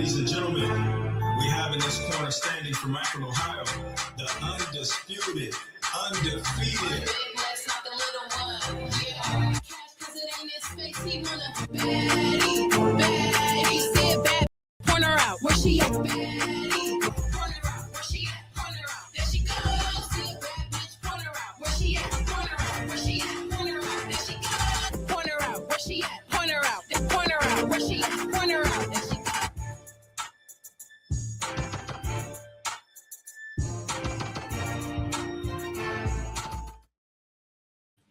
Ladies and gentlemen, we have in this corner standing from Akron, Ohio, the undisputed, undefeated. Point her out, where she at? Baddie, point her out, where she at? Point her out, there she goes. See a bad bitch, point her out, where she at? Point her out, where she at? Point her out, there she goes. Point her out, where she at? Point her out, point her out, where she at? Point her out, there she goes.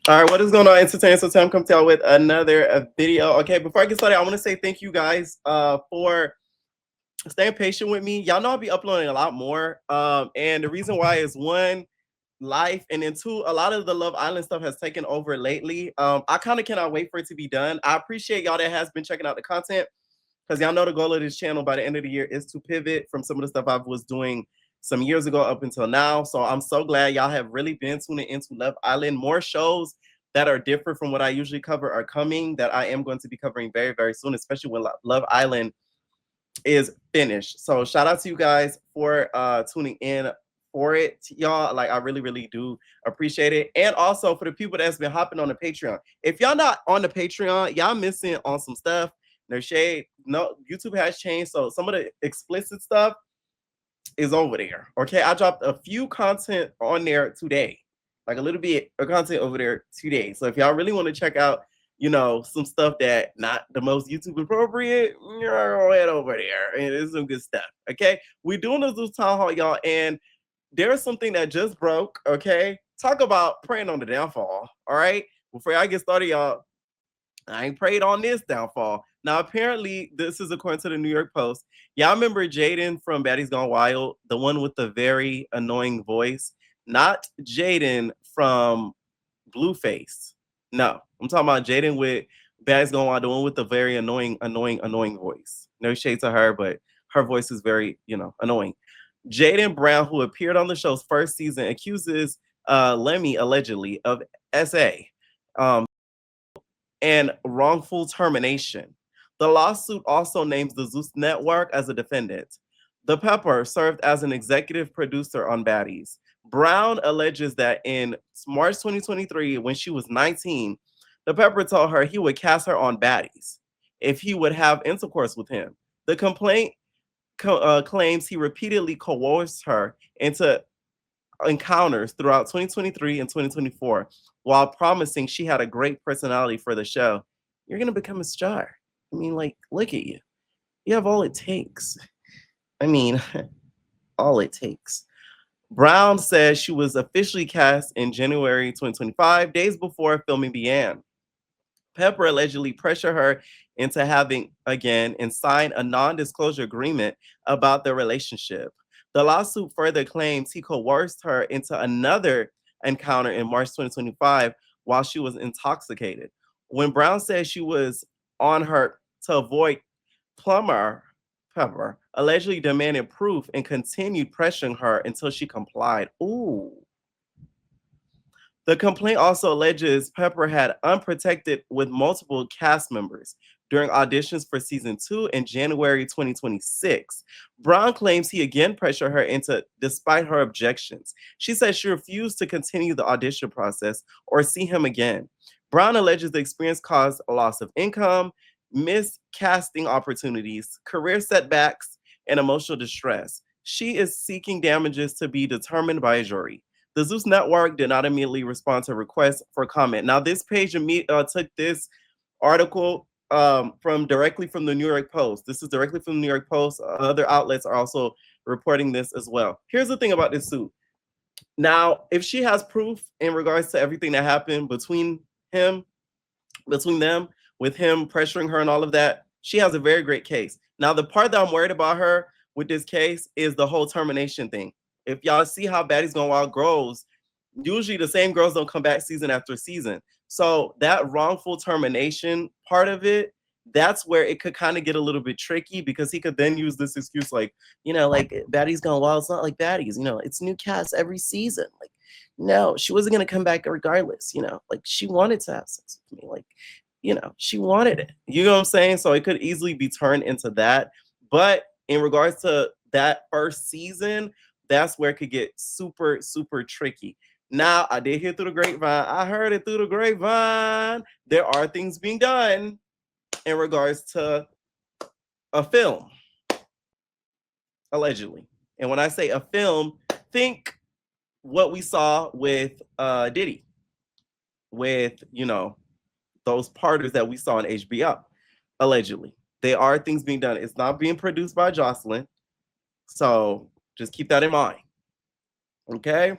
All right, what is going on, Entertainment? So time come to y'all with another video. Okay, before I get started, I want to say thank you guys for staying patient with me. Y'all know I'll be uploading a lot more. And the reason why is one, life, and then two, a lot of the Love Island stuff has taken over lately. I kind of cannot wait for it to be done. I appreciate y'all that has been checking out the content, because y'all know the goal of this channel by the end of the year is to pivot from some of the stuff I was doing some years ago up until now. So I'm so glad y'all have really been tuning into Love Island. More shows that are different from what I usually cover are coming, that I am going to be covering very, very soon, especially when Love Island is finished. So shout out to you guys for tuning in for it, y'all. Like, I really, really do appreciate it. And also for the people that's been hopping on the Patreon. If y'all not on the Patreon, y'all missing on some stuff. No shade. No, YouTube has changed. So some of the explicit stuff is over there. Okay, I dropped a few content on there today, like a little bit of content over there today. So if y'all really want to check out, you know, some stuff that not the most YouTube appropriate, you're head over there, and it's some good stuff. Okay, we're doing this Zeus town hall, y'all, and there's something that just broke. Okay, talk about praying on the downfall. All right, before I get started, y'all, I ain't prayed on this downfall. Now, apparently, this is according to the New York Post. Y'all remember Jaden from Baddies Gone Wild, the one with the very annoying voice? Not Jaden from Blueface. No, I'm talking about Jaden with Baddies Gone Wild, the one with the very annoying voice. No shade to her, but her voice is very, annoying. Jaden Brown, who appeared on the show's first season, accuses Lemmy allegedly of SA. And wrongful termination. The lawsuit also names the Zeus Network as a defendant. The Pepper served as an executive producer on Baddies. Brown alleges that in March 2023, when she was 19, the Pepper told her he would cast her on Baddies if he would have intercourse with him. The complaint claims he repeatedly coerced her into encounters throughout 2023 and 2024, while promising she had a great personality for the show. You're gonna become a star. I mean, like, look at you. You have all it takes. I mean, all it takes. Brown says she was officially cast in January 2025, days before filming began. Pepper allegedly pressured her into having again and signed a non-disclosure agreement about their relationship. The lawsuit further claims he coerced her into another encounter in March 2025 while she was intoxicated. When Brown said she was on her to avoid Plummer, Pepper allegedly demanded proof and continued pressuring her until she complied. Ooh. The complaint also alleges Pepper had unprotected with multiple cast members during auditions for season 2 in January 2026. Brown claims he again pressured her into, despite her objections. She said she refused to continue the audition process or see him again. Brown alleges the experience caused a loss of income, missed casting opportunities, career setbacks, and emotional distress. She is seeking damages to be determined by a jury. The Zeus Network did not immediately respond to requests for comment. Now, this page took this article directly from the New York Post. This is directly from the New York Post. Other outlets are also reporting this as well. Here's the thing about this suit. Now, if she has proof in regards to everything that happened between them, with him pressuring her and all of that, she has a very great case. Now, the part that I'm worried about her with this case is the whole termination thing. If y'all see how Baddies Gone Wild grows, usually the same girls don't come back season after season. So that wrongful termination part of it, that's where it could kind of get a little bit tricky, because he could then use this excuse like, like Baddies Gone Wild, it's not like Baddies, it's new cast every season. Like, no, she wasn't going to come back regardless, like she wanted to have sex with me. Like, she wanted it. You know what I'm saying? So it could easily be turned into that. But in regards to that first season, that's where it could get super, super tricky. Now, I did hear through the grapevine. I heard it through the grapevine. There are things being done in regards to a film, allegedly. And when I say a film, think what we saw with Diddy, with, you know, those parters that we saw on HBO, allegedly. There are things being done. It's not being produced by Jocelyn. So just keep that in mind. Okay?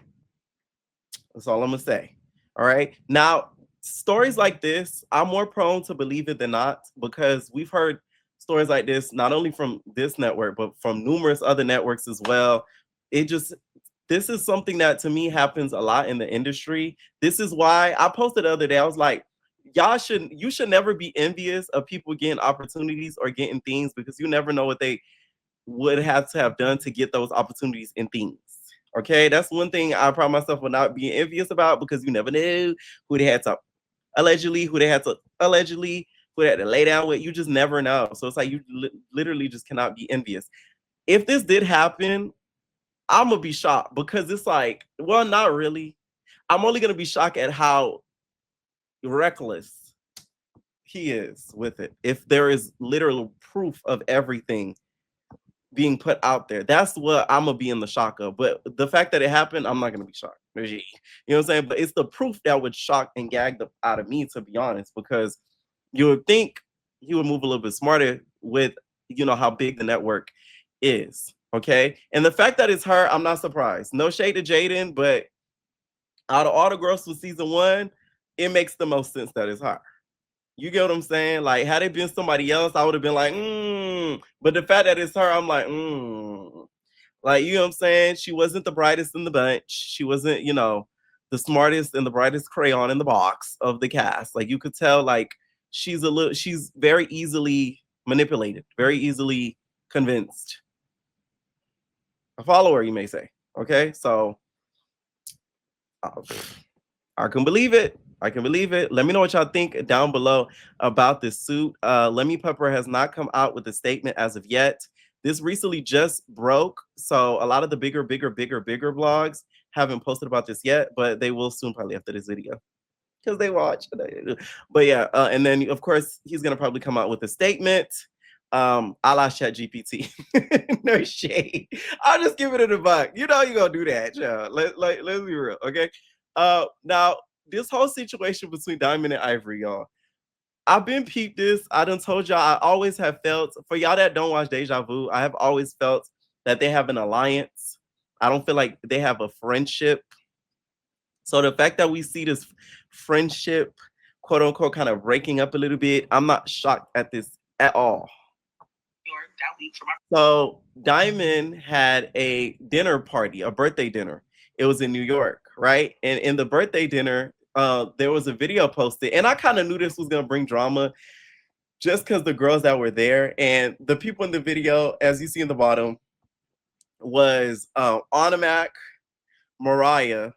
That's all I'm going to say. All right? Now, stories like this, I'm more prone to believe it than not, because we've heard stories like this, not only from this network, but from numerous other networks as well. This is something that to me happens a lot in the industry. This is why I posted the other day, I was like, you should never be envious of people getting opportunities or getting things, because you never know what they would have to have done to get those opportunities and things. Okay, that's one thing I pride myself on not being envious about, because you never know who they had to lay down with. You just never know. So it's like you literally just cannot be envious. If this did happen, I'm gonna be shocked, because it's like, well, not really. I'm only gonna be shocked at how reckless he is with it. If there is literal proof of everything being put out there, that's what I'm gonna be in the shock of. But the fact that it happened, I'm not gonna be shocked. You know what I'm saying? But it's the proof that would shock and gag the out of me, to be honest, because you would think he would move a little bit smarter with, you know, how big the network is. Okay. And the fact that it's her, I'm not surprised. No shade to Jaden, but out of all the girls from season 1, it makes the most sense that it's her. You get what I'm saying? Like, had it been somebody else, I would have been like, But the fact that it's her, I'm like, Like, you know what I'm saying? She wasn't the brightest in the bunch. She wasn't, you know, the smartest and the brightest crayon in the box of the cast. Like, you could tell, like, she's very easily manipulated, very easily convinced. A follower, you may say. Okay, so I can believe it. I can believe it. Let me know what y'all think down below about this suit. Lemmy Pepper has not come out with a statement as of yet. This recently just broke, so a lot of the bigger blogs haven't posted about this yet, but they will soon, probably after this video, because they watch. But yeah, and then of course he's gonna probably come out with a statement. A la ChatGPT. No shade. I'll just give it a buck. You know you're gonna do that, y'all. Let's be real, okay? Now this whole situation between Diamond and Ivory, y'all. I've been peeped this. I done told y'all, I always have felt, for y'all that don't watch Deja Vu, I have always felt that they have an alliance. I don't feel like they have a friendship. So the fact that we see this friendship, quote unquote, kind of breaking up a little bit, I'm not shocked at this at all. So Diamond had a dinner party, a birthday dinner. It was in New York, right? And in the birthday dinner, there was a video posted, and I kind of knew this was gonna bring drama, just because the girls that were there and the people in the video, as you see in the bottom, was Automac, Mariah,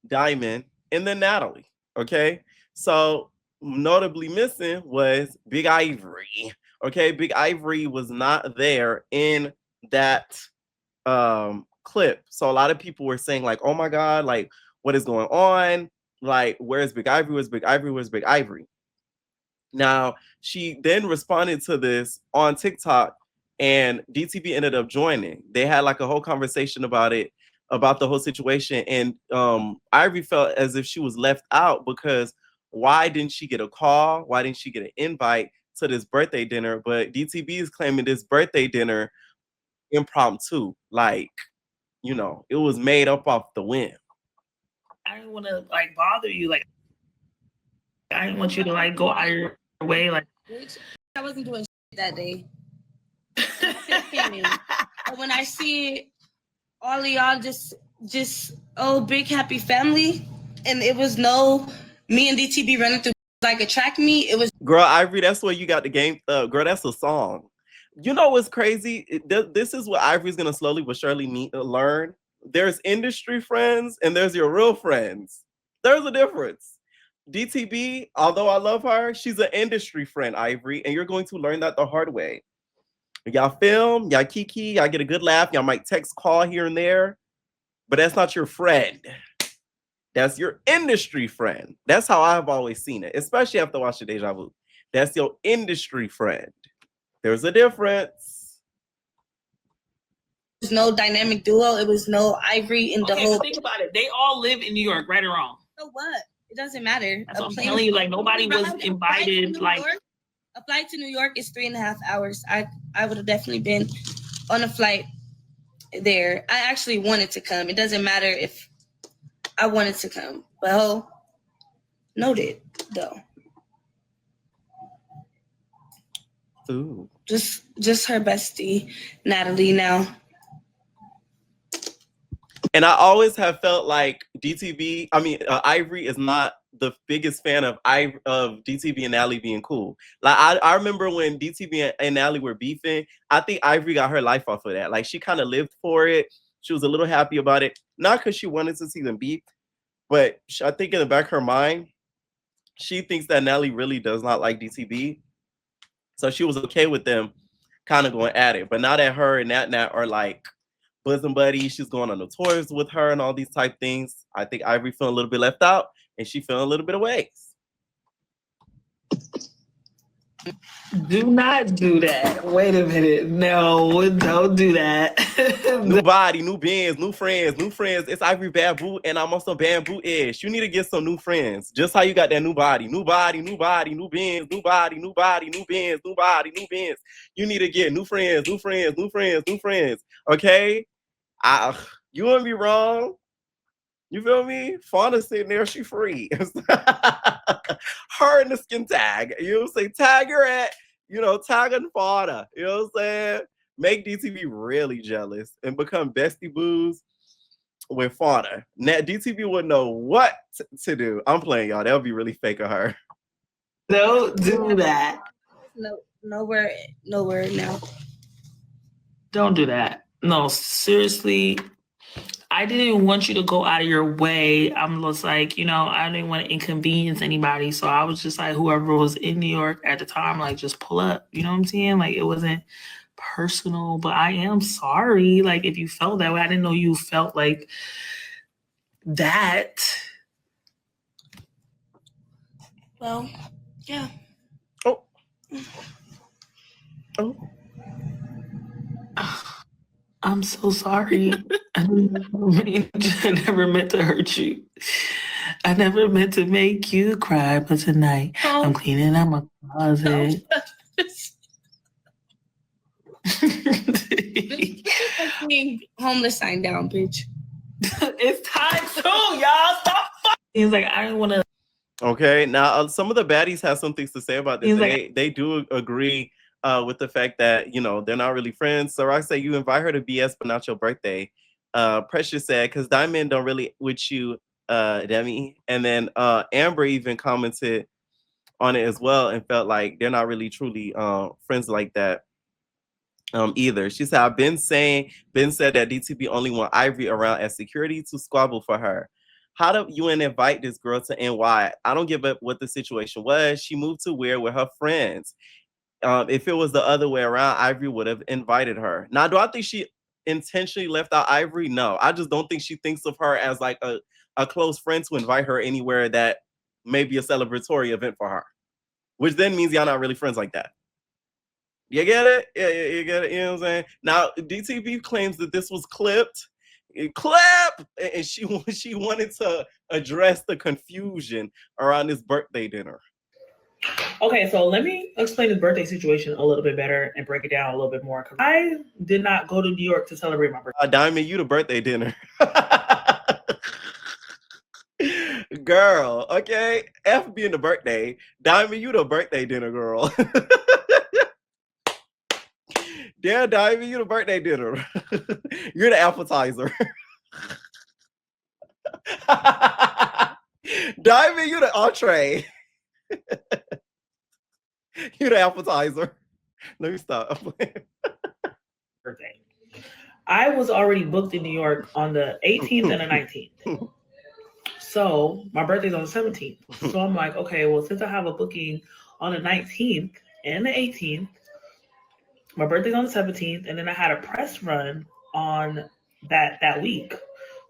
Diamond, and then Natalie. Okay, so notably missing was Big Ivory. Okay, Big Ivory was not there in that clip. So a lot of people were saying, like, oh my God, like, what is going on? Like, where's Big Ivory? Where's Big Ivory? Where's Big Ivory? Now, she then responded to this on TikTok, and DTB ended up joining. They had like a whole conversation about it, about the whole situation. And Ivory felt as if she was left out, because why didn't she get a call? Why didn't she get an invite to this birthday dinner? But DTB is claiming this birthday dinner impromptu, like, you know, it was made up off the whim. I didn't want to like bother you, like I didn't want you to like go out your way, like I wasn't doing shit that day. But when I see all of y'all just big happy family, and it was no me and DTB running through like attract me, it was girl Ivory. That's where you got the game. Girl, that's a song. You know what's crazy? This is what Ivory's gonna slowly but surely learn. There's industry friends and there's your real friends. There's a difference. DTB, although I love her, she's an industry friend, Ivory, and you're going to learn that the hard way. Y'all film, y'all kiki, y'all get a good laugh. Y'all might text, call here and there, but that's not your friend. That's your industry friend. That's how I've always seen it, especially after watching Deja Vu. That's your industry friend. There's a difference. There's no dynamic duo. It was no Ivory in the Okay, whole. but think about it. They all live in New York, right or wrong. So what? It doesn't matter. That's what I'm telling you. Like nobody was invited. Like a flight to New York is 3.5 hours. I would have definitely been on a flight there. I actually wanted to come. It doesn't matter if I wanted to come. Well, noted though. Ooh. Just her bestie, Natalie now. And I always have felt like Ivory is not the biggest fan of DTB and Natalie being cool. Like I remember when DTB and Natalie were beefing, I think Ivory got her life off of that. Like she kind of lived for it. She was a little happy about it. Not because she wanted to see them beef, but I think in the back of her mind, she thinks that Natalie really does not like DTB. So she was okay with them kind of going at it. But now that her and Nat are like bosom buddies, she's going on the tours with her and all these type things, I think Ivory feeling a little bit left out and she feeling a little bit of ways. do not do that. Wait a minute. No, don't do that. New body, new bands, new friends. It's Ivory Bamboo, and I'm also Bamboo-ish. You need to get some new friends. Just how you got that new body, new bands, new bands, new bands. You need to get new friends. Okay? You wouldn't be wrong. You feel me? Fauna's sitting there, she free. Her and the skin tag. You know what I'm saying? Tag her at, tag and Fauna. You know what I'm saying? Make DTB really jealous and become bestie boos with Fauna. Now, DTB wouldn't know what to do. I'm playing, y'all. That would be really fake of her. Don't do that. No, nowhere now. Don't do that. No, seriously. I didn't want you to go out of your way. I'm just like, I didn't want to inconvenience anybody. So I was just like, whoever was in New York at the time, like, just pull up. You know what I'm saying? Like, it wasn't personal, but I am sorry. Like, if you felt that way, I didn't know you felt like that. Well, yeah. Oh. I'm so sorry. I never meant to hurt you. I never meant to make you cry, but tonight I'm cleaning out my closet. Being homeless sign down, bitch. It's time soon, y'all. Stop. He's like, I didn't want to. Okay, now some of the baddies have some things to say about this. They do agree with the fact that they're not really friends. So I say you invite her to BS, but not your birthday. Precious said because Diamond don't really with you, Demi. And then Amber even commented on it as well and felt like they're not really truly friends like that either. She said, Ben said that DTB only want Ivory around as security to squabble for her. How do you invite this girl to NY? I don't give up what the situation was. She moved to where with her friends. If it was the other way around, Ivory would have invited her. Now, do I think she intentionally left out Ivory? No, I just don't think she thinks of her as like a close friend to invite her anywhere that may be a celebratory event for her, which then means y'all not really friends like that. You get it? Yeah, you get it. You know what I'm saying? Now, DTB claims that this was clipped. And she wanted to address the confusion around this birthday dinner. Okay, so let me explain this birthday situation a little bit better and break it down a little bit more. Because I did not go to New York to celebrate my birthday. Diamond, you the birthday dinner. Girl, okay? F being the birthday. Diamond, you the birthday dinner, girl. Yeah, Diamond, you the birthday dinner. You're the appetizer. Diamond, you the entree. You the appetizer. Let me stop. Birthday. I was already booked in New York on the 18th and the 19th. So my birthday's on the 17th. So I'm like, okay, well, since I have a booking on the 19th and the 18th, My birthday's on the 17th, and then I had a press run on that week.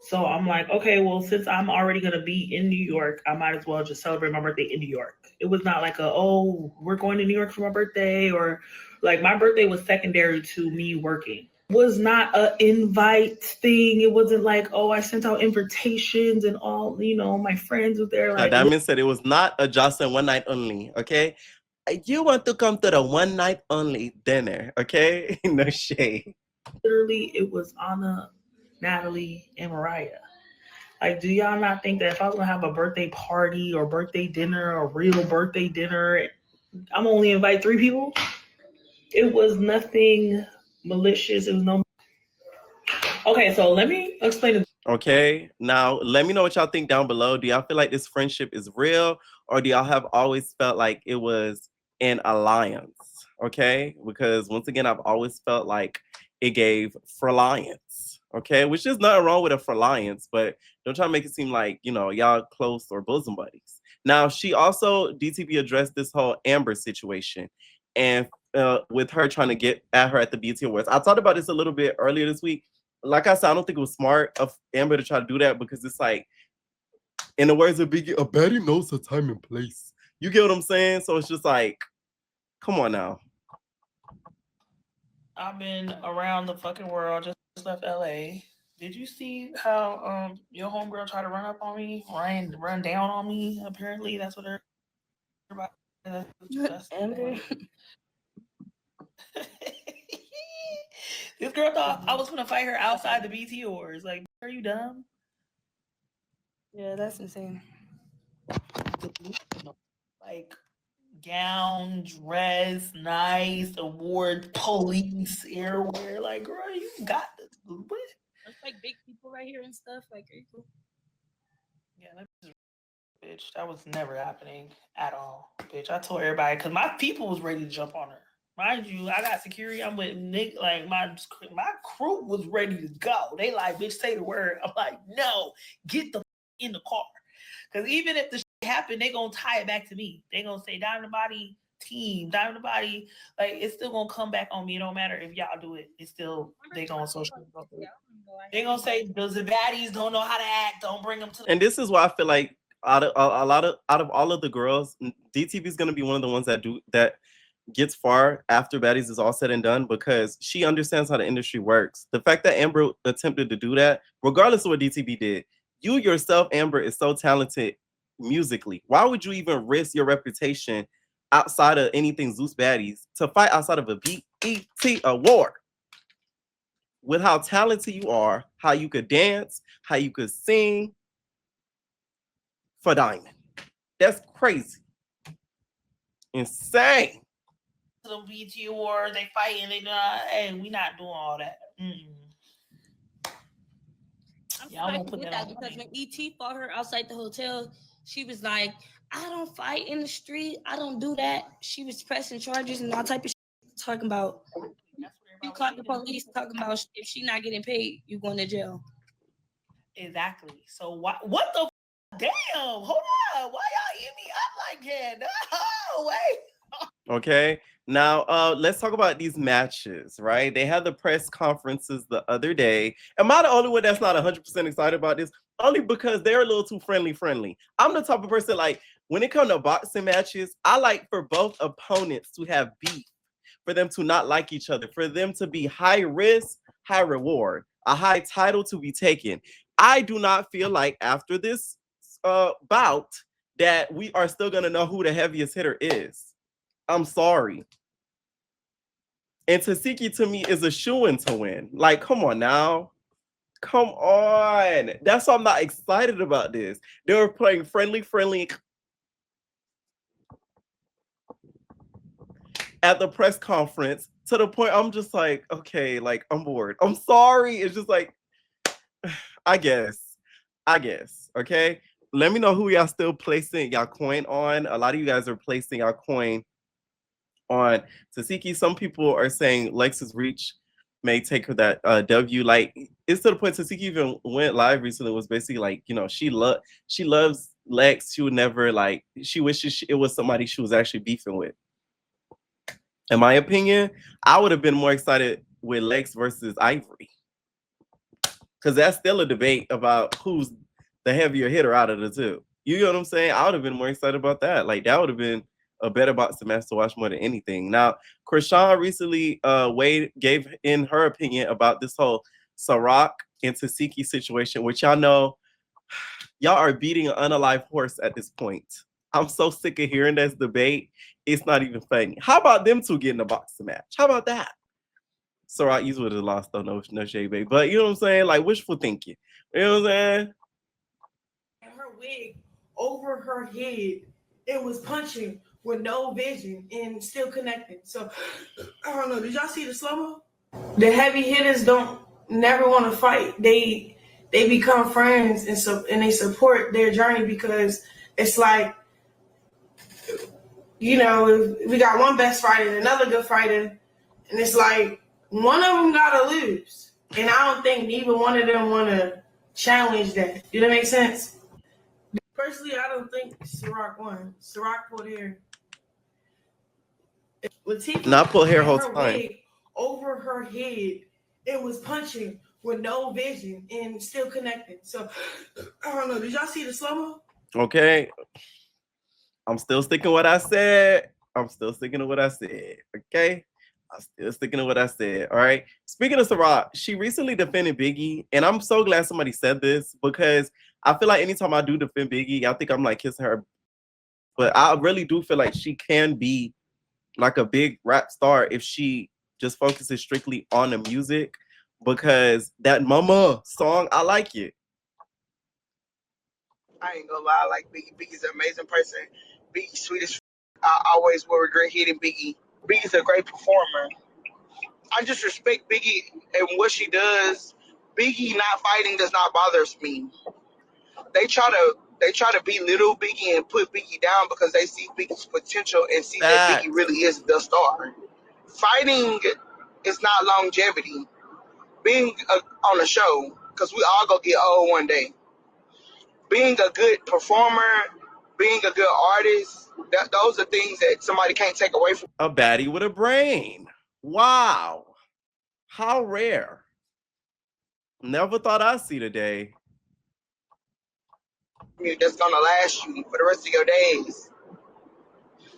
So I'm like, okay, well, since I'm already gonna be in New York, I might as well just celebrate my birthday in New York. It was not like we're going to New York for my birthday, or like my birthday was secondary to me working. It was not an invite thing. It wasn't like, oh, I sent out invitations and all, my friends were there. Like, Diamond said it was not a Jocelyn one night only, okay? You want to come to the one night only dinner, okay? No shade. Literally, it was Anna, Natalie, and Mariah. Like, do y'all not think that if I was gonna have a birthday party or birthday dinner or real birthday dinner, I'm only invite 3 people? It was nothing malicious. It was no. Okay, so let me explain it. Okay, now let me know what y'all think down below. Do y'all feel like this friendship is real, or do y'all have always felt like it was an alliance? Okay, because once again, I've always felt like it gave fralliance. Okay, which is nothing wrong with a fralliance, but don't try to make it seem like y'all close or bosom buddies. Now, she also DTB addressed this whole Amber situation, and with her trying to get at her at the BET Awards. I talked about this a little bit earlier this week. Like I said, I don't think it was smart of Amber to try to do that, because it's like, in the words of Biggie, a baddie knows her time and place. You get what I'm saying? So it's just like, come on now. I've been around the fucking world, just left LA. Did you see how your homegirl tried to run up on me, run down on me? Apparently, that's what they're about. Amber. This girl thought I was gonna fight her outside the BT Awards. Like, are you dumb? Yeah, that's insane. Like, gown, dress, nice, award, police, airwear. Like, girl, you got this. What? It's like big people right here and stuff. Like, are you cool? Yeah, that's bitch. That was never happening at all, bitch. I told everybody because my people was ready to jump on her. Mind you, I got security. I'm with Nick. Like my crew was ready to go. They like, bitch, say the word. I'm like, no, get the in the car. Because even if the shit happen, they gonna tie it back to me. They gonna say Diamond Body team, Diamond Body. Like it's still gonna come back on me. It don't matter if y'all do it. It's still they gonna social. They gonna say the Baddies don't know how to act. Don't bring them to. And this is why I feel like out of all of the girls, DTB is gonna be one of the ones that gets far after Baddies is all said and done, because she understands how the industry works. The fact that Amber attempted to do that, regardless of what DTB did, you yourself, Amber, is so talented musically. Why would you even risk your reputation outside of anything Zeus Baddies to fight outside of a BET award? With how talented you are, how you could dance, how you could sing for Diamond. That's crazy. Insane. The BT Awards, they fighting, they not, hey, we not doing all that. I'm surprised she did that because when ET fought her outside the hotel, she was like, I don't fight in the street. I don't do that. She was pressing charges and all type of shit, talking about you caught the police, talking about if she not getting paid, you going to jail. Exactly. So what the damn? Hold on. Why y'all eat me up like that? No, wait. Okay. Now, let's talk about these matches, right? They had the press conferences the other day. Am I the only one that's not 100% excited about this? Only because they're a little too friendly. I'm the type of person, like, when it comes to boxing matches, I like for both opponents to have beef, for them to not like each other, for them to be high risk, high reward, a high title to be taken. I do not feel like after this bout that we are still going to know who the heaviest hitter is. I'm sorry. And Tesehki to me is a shoo-in to win. Like, come on now. Come on. That's why I'm not excited about this. They were playing friendly at the press conference, to the point I'm just like, okay, like, I'm bored. I'm sorry. It's just like, I guess. Okay. Let me know who y'all still placing y'all coin on. A lot of you guys are placing y'all coin on Tesehki. Some people are saying Lex's reach may take her that W. Like, it's to the point Tesehki even went live recently, was basically like, she loves Lex. She would never, like, she wishes it was somebody she was actually beefing with. In my opinion, I would have been more excited with Lex versus Ivory. Because that's still a debate about who's the heavier hitter out of the two. You know what I'm saying? I would have been more excited about that. Like, that would have been a better boxing match to watch more than anything. Now, Krishan recently gave in her opinion about this whole Ciroc and Tesehki situation, which y'all know, y'all are beating an unalive horse at this point. I'm so sick of hearing this debate. It's not even funny. How about them two getting a boxing match? How about that? Ciroc easily would have lost though, no shade, baby. But you know what I'm saying? Like, wishful thinking. You know what I'm saying? Her wig over her head, it was punching with no vision and still connecting. So I don't know. Did y'all see the slow-mo? The heavy hitters don't never want to fight. They become friends and they support their journey because it's like, you know, we got one best fighter and another good fighter, and it's like one of them gotta lose. And I don't think neither one of them want to challenge that. Do that make sense? Personally, I don't think Ciroc won. Ciroc pulled hair. Not pull hair whole time. Over her head, it was punching with no vision and still connecting. So I don't know. Did y'all see the slow-mo? Okay. I'm still sticking to what I said. I'm still sticking to what I said. Okay. I'm still sticking to what I said. All right. Speaking of Ciroc, she recently defended Biggie, and I'm so glad somebody said this because I feel like anytime I do defend Biggie, I think I'm like kissing her. But I really do feel like she can be like a big rap star if she just focuses strictly on the music, because that Mama song, I like it. I ain't gonna lie, I like Biggie. Biggie's an amazing person. Biggie's sweet as I always will regret hitting Biggie. Biggie's a great performer. I just respect Biggie and what she does. Biggie not fighting does not bother me. They try to belittle Biggie and put Biggie down because they see Biggie's potential and see that Biggie really is the star. Fighting is not longevity. Being on a show, because we all gonna get old one day. Being a good performer, being a good artist, those are things that somebody can't take away from. A baddie with a brain. Wow. How rare. Never thought I'd see the day. That's gonna last you for the rest of your days.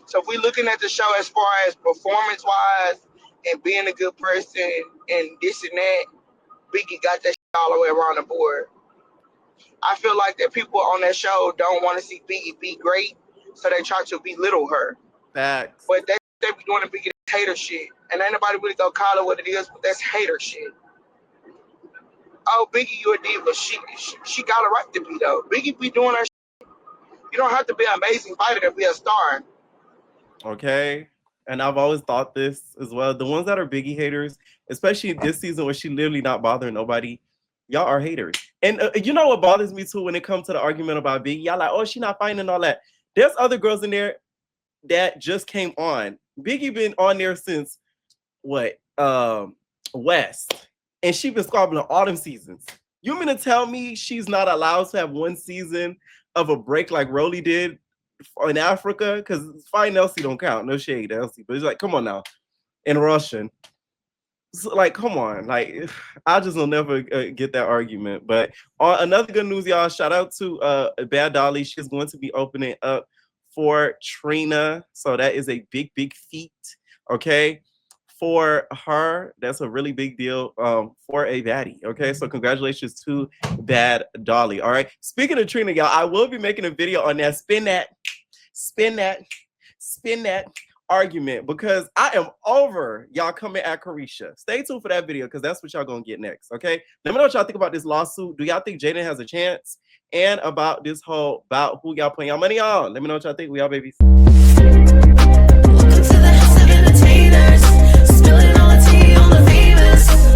So if we're looking at the show as far as performance-wise and being a good person and this and that, Biggie got that all the way around the board. I feel like that people on that show don't want to see Biggie be great, so they try to belittle her. Facts. But they be doing the Biggie hater shit, and ain't nobody really gonna call it what it is, but that's hater shit. Oh, Biggie, you a diva. She got a right to be though. Biggie be doing her shit. You don't have to be an amazing fighter to be a star. Okay. And I've always thought this as well. The ones that are Biggie haters, especially this season where she literally not bothering nobody, y'all are haters. And you know what bothers me too when it comes to the argument about Biggie? Y'all like, oh, she not fighting and all that. There's other girls in there that just came on. Biggie been on there since what? West. And she been squabbling all them seasons. You mean to tell me she's not allowed to have one season of a break like Rolly did in Africa? Because fighting Elsie don't count. No shade, Elsie. But it's like, come on now. In Russian. So, like, come on. Like, I just will never get that argument. But on another good news, y'all, shout out to Bad Dolly. She's going to be opening up for Trina. So that is a big, big feat. Okay. For her, that's a really big deal for a baddie. Okay, so congratulations to Bad Dolly. All right, speaking of Trina, y'all, I will be making a video on that spin that argument because I am over y'all coming at Carisha. Stay tuned for that video because that's what y'all gonna get next. Okay, let me know what y'all think about this lawsuit. Do y'all think Jaden has a chance? And about this whole about who y'all putting y'all money on? Let me know what y'all think. We all babies. Welcome to the house of imitators. Spilling all the tea on the famous.